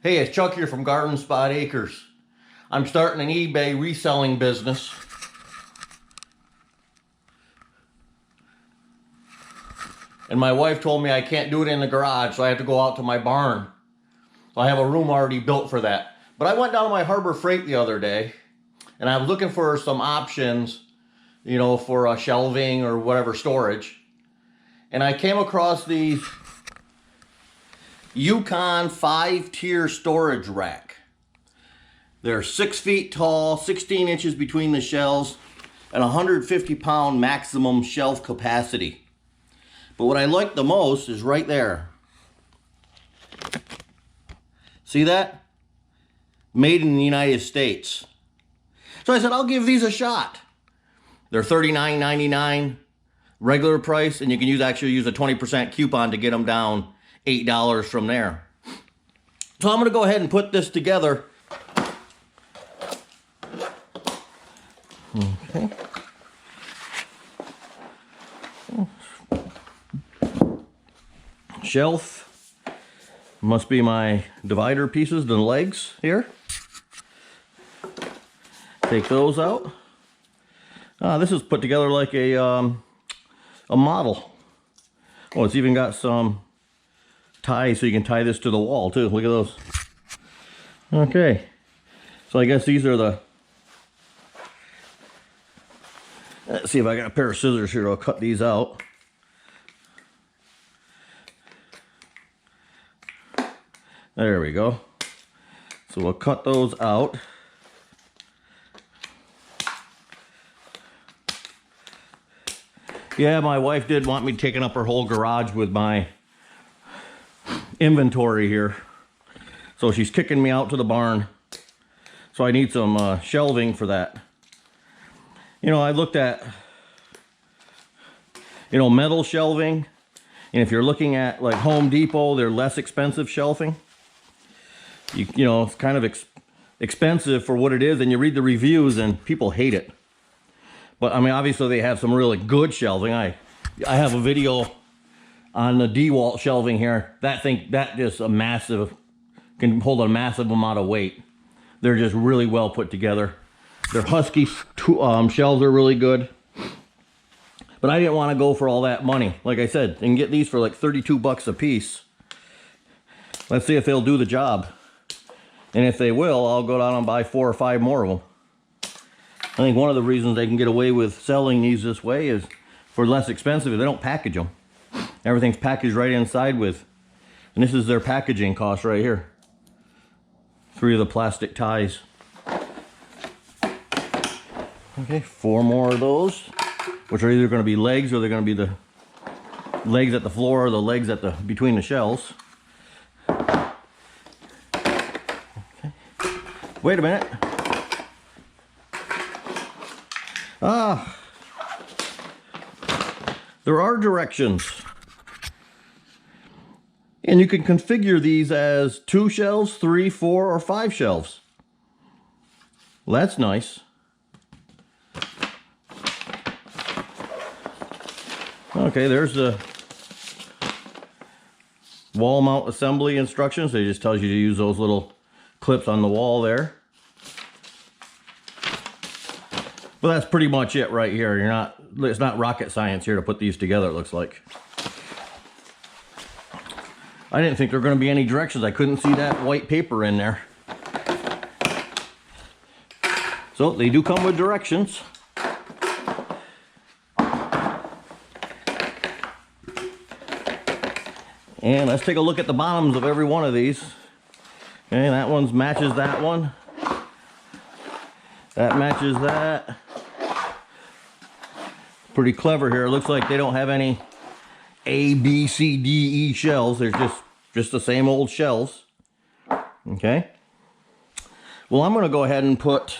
Hey, it's Chuck here from Garden Spot Acres. I'm starting an eBay reselling business. And my wife told me I can't do it in the garage, so I have to go out to my barn. So I have a room already built for that. But I went down to my Harbor Freight the other day, and I was looking for some options, you know, for a shelving or whatever storage. And I came across these Yukon 5-tier storage rack. They're 6 feet tall, 16 inches between the shelves, and 150-pound maximum shelf capacity. But what I like the most is right there. See that? Made in the United States. So I said, I'll give these a shot. They're $39.99 regular price, and you can actually use a 20% coupon to get them down $8 from there. So I'm going to go ahead and put this together. Okay. Shelf must be my divider pieces, the legs here. Take those out. This is put together like a model. Oh, it's even got some ties so you can tie this to the wall too. Look at those. Okay, so I guess these are the, let's see if I got a pair of scissors here. I'll cut these out. There we go. So we'll cut those out. Yeah, my wife did want me taking up her whole garage with my inventory here. So she's kicking me out to the barn. So I need some shelving for that. You know, I looked at, you know, metal shelving. And if you're looking at like Home Depot, they're less expensive shelving. You know, it's kind of expensive for what it is, and you read the reviews and people hate it. But I mean, obviously they have some really good shelving. I have a video on the DeWalt shelving here. That just a massive, can hold a massive amount of weight. They're just really well put together. Their Husky shelves are really good. But I didn't want to go for all that money. Like I said, and get these for like 32 bucks a piece. Let's see if they'll do the job. And if they will, I'll go down and buy 4 or 5 more of them. I think one of the reasons they can get away with selling these this way is for less expensive. They don't package them. Everything's packaged right inside with, and this is their packaging cost right here. 3 of the plastic ties. Okay, 4 more of those, which are either going to be legs or they're going to be the legs at the floor or the legs at the between the shelves. Okay. Wait a minute. There are directions. And you can configure these as 2 shelves, 3, 4, or 5 shelves. Well, that's nice. Okay, there's the wall mount assembly instructions. It just tells you to use those little clips on the wall there. But that's pretty much it right here. It's not rocket science here to put these together, it looks like. I didn't think there were going to be any directions. I couldn't see that white paper in there. So they do come with directions. And let's take a look at the bottoms of every one of these. Okay, that one matches that one. That matches that. Pretty clever here. It looks like they don't have any A, B, C, D, E shelves. They're just the same old shelves. Okay. Well, I'm going to go ahead and put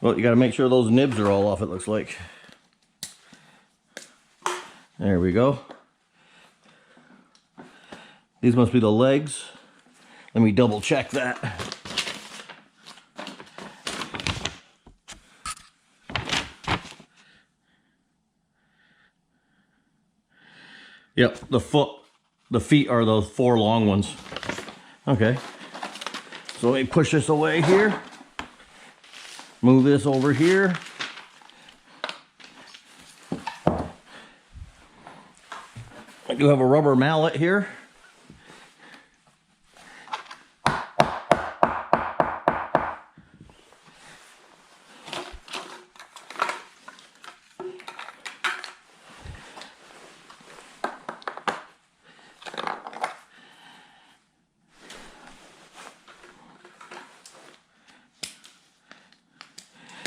well, you got to make sure those nibs are all off, it looks like. There we go. These must be the legs. Let me double check that. Yep, the feet are those 4 long ones. Okay. So let me push this away here. Move this over here. I do have a rubber mallet here.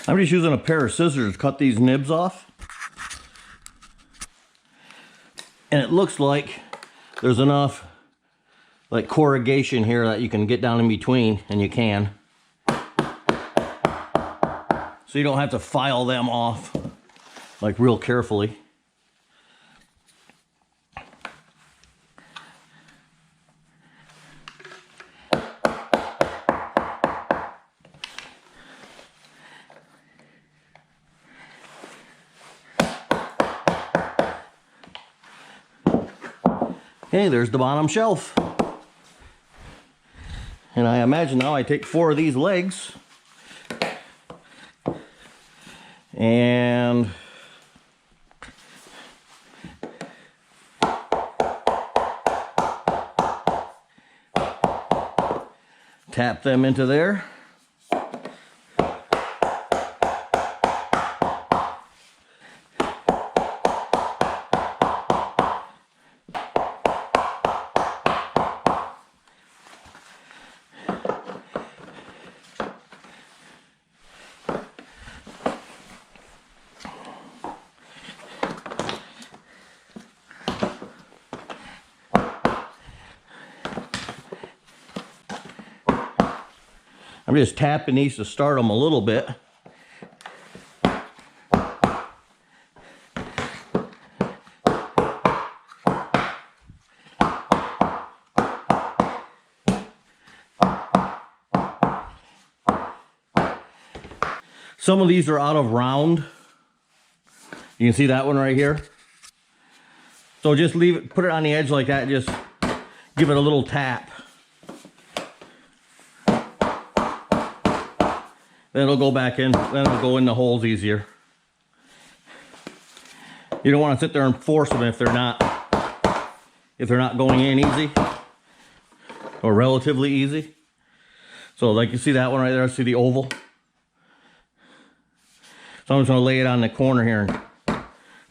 I'm just using a pair of scissors to cut these nibs off. And it looks like there's enough like corrugation here that you can get down in between, and you can. So you don't have to file them off like real carefully. Okay, there's the bottom shelf. And I imagine now I take 4 of these legs and tap them into there. I'm just tapping these to start them a little bit. Some of these are out of round. You can see that one right here. So just leave it, put it on the edge like that, just give it a little tap. Then it'll go back in, then it'll go in the holes easier. You don't want to sit there and force them if they're not going in easy or relatively easy. So like you see that one right there, see the oval? So I'm just going to lay it on the corner here and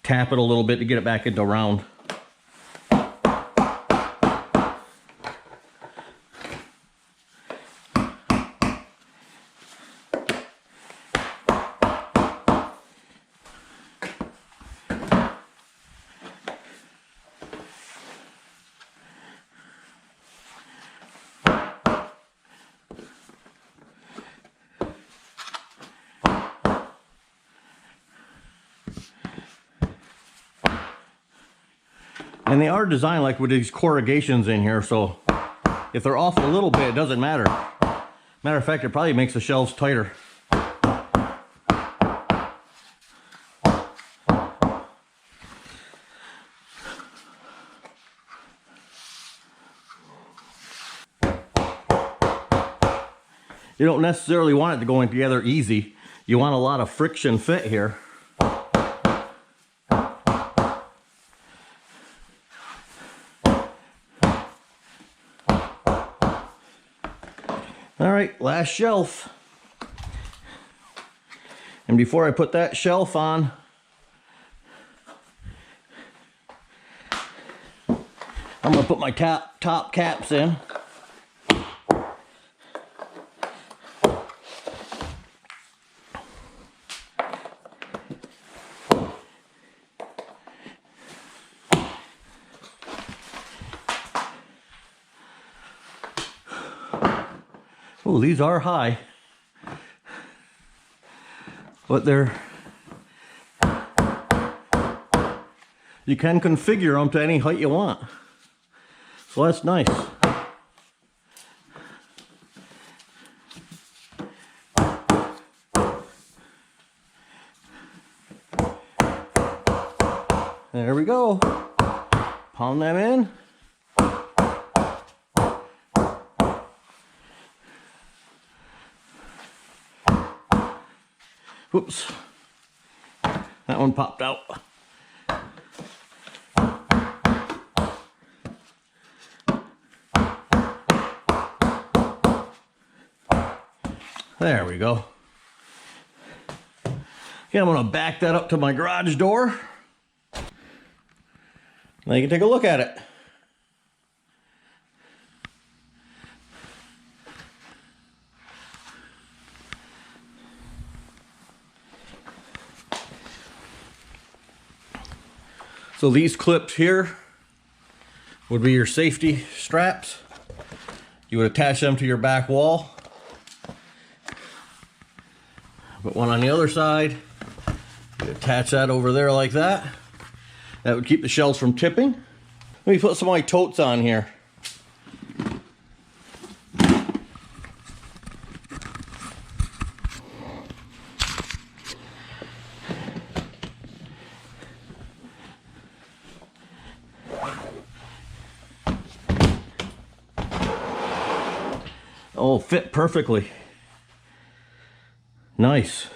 tap it a little bit to get it back into round. And they are designed like with these corrugations in here, so if they're off a little bit, it doesn't matter. Matter of fact, it probably makes the shelves tighter. You don't necessarily want it to go in together easy. You want a lot of friction fit here. All right, last shelf. And before I put that shelf on, I'm gonna put my top caps in. Oh, these are high, but you can configure them to any height you want, so that's nice. There we go. Pound them in. Whoops. That one popped out. There we go. Okay, I'm gonna back that up to my garage door. Now you can take a look at it. So these clips here would be your safety straps. You would attach them to your back wall. Put one on the other side. You attach that over there like that. That would keep the shelves from tipping. Let me put some of my totes on here. Oh, fit perfectly. Nice.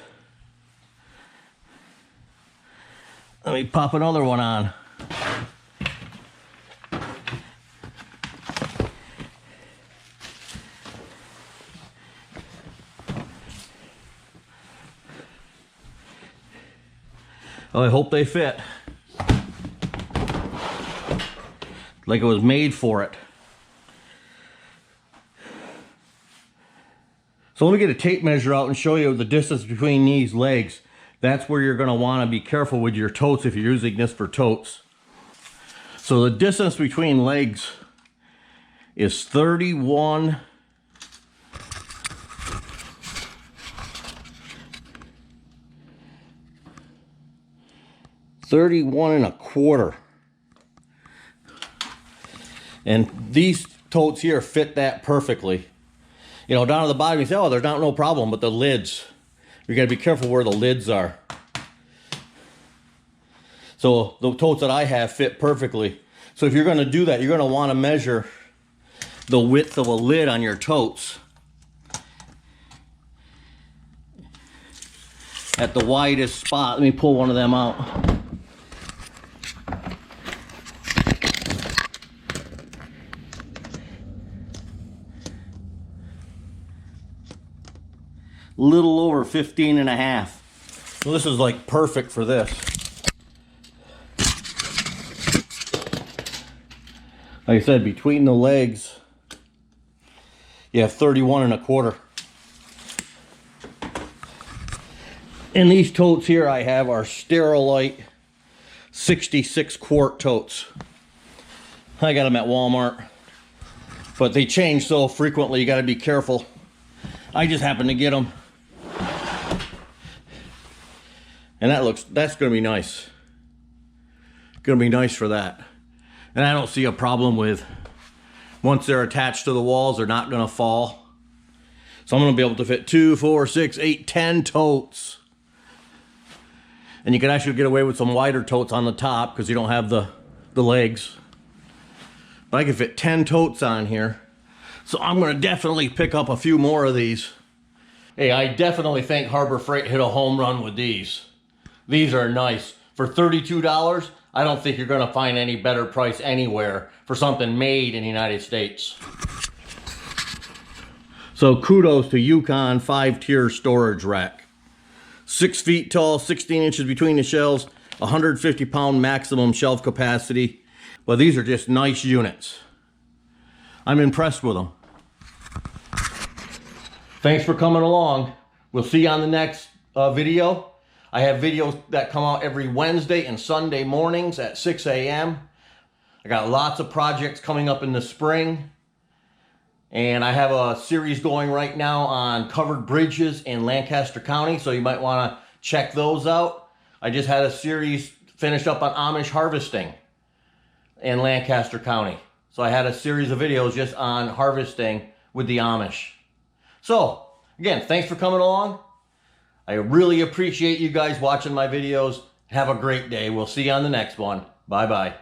Let me pop another one on. Oh, I hope they fit. Like it was made for it. So let me get a tape measure out and show you the distance between these legs. That's where you're going to want to be careful with your totes if you're using this for totes. So the distance between legs is 31 1/4. And these totes here fit that perfectly. You know, down at the bottom you say, oh, there's not no problem, but the lids, you got to be careful where the lids are. So the totes that I have fit perfectly. So if you're going to do that, you're going to want to measure the width of a lid on your totes at the widest spot. Let me pull one of them out. Little over 15.5. So this is like perfect for this. Like I said, between the legs, you have 31 1/4. And these totes here I have are Sterilite 66 quart totes. I got them at Walmart, but they change so frequently, you got to be careful. I just happened to get them. And that's going to be nice. Going to be nice for that. And I don't see a problem with, once they're attached to the walls, they're not going to fall. So I'm going to be able to fit 2, 4, 6, 8, 10 totes. And you can actually get away with some wider totes on the top because you don't have the legs. But I can fit 10 totes on here. So I'm going to definitely pick up a few more of these. Hey, I definitely think Harbor Freight hit a home run with these. These are nice. For $32, I don't think you're going to find any better price anywhere for something made in the United States. So kudos to Yukon 5-tier storage rack. 6 feet tall, 16 inches between the shelves, 150-pound maximum shelf capacity. Well, these are just nice units. I'm impressed with them. Thanks for coming along. We'll see you on the next video. I have videos that come out every Wednesday and Sunday mornings at 6 a.m. I got lots of projects coming up in the spring. And I have a series going right now on covered bridges in Lancaster County, so you might want to check those out. I just had a series finished up on Amish harvesting in Lancaster County. So I had a series of videos just on harvesting with the Amish. So, again, thanks for coming along. I really appreciate you guys watching my videos. Have a great day. We'll see you on the next one. Bye-bye.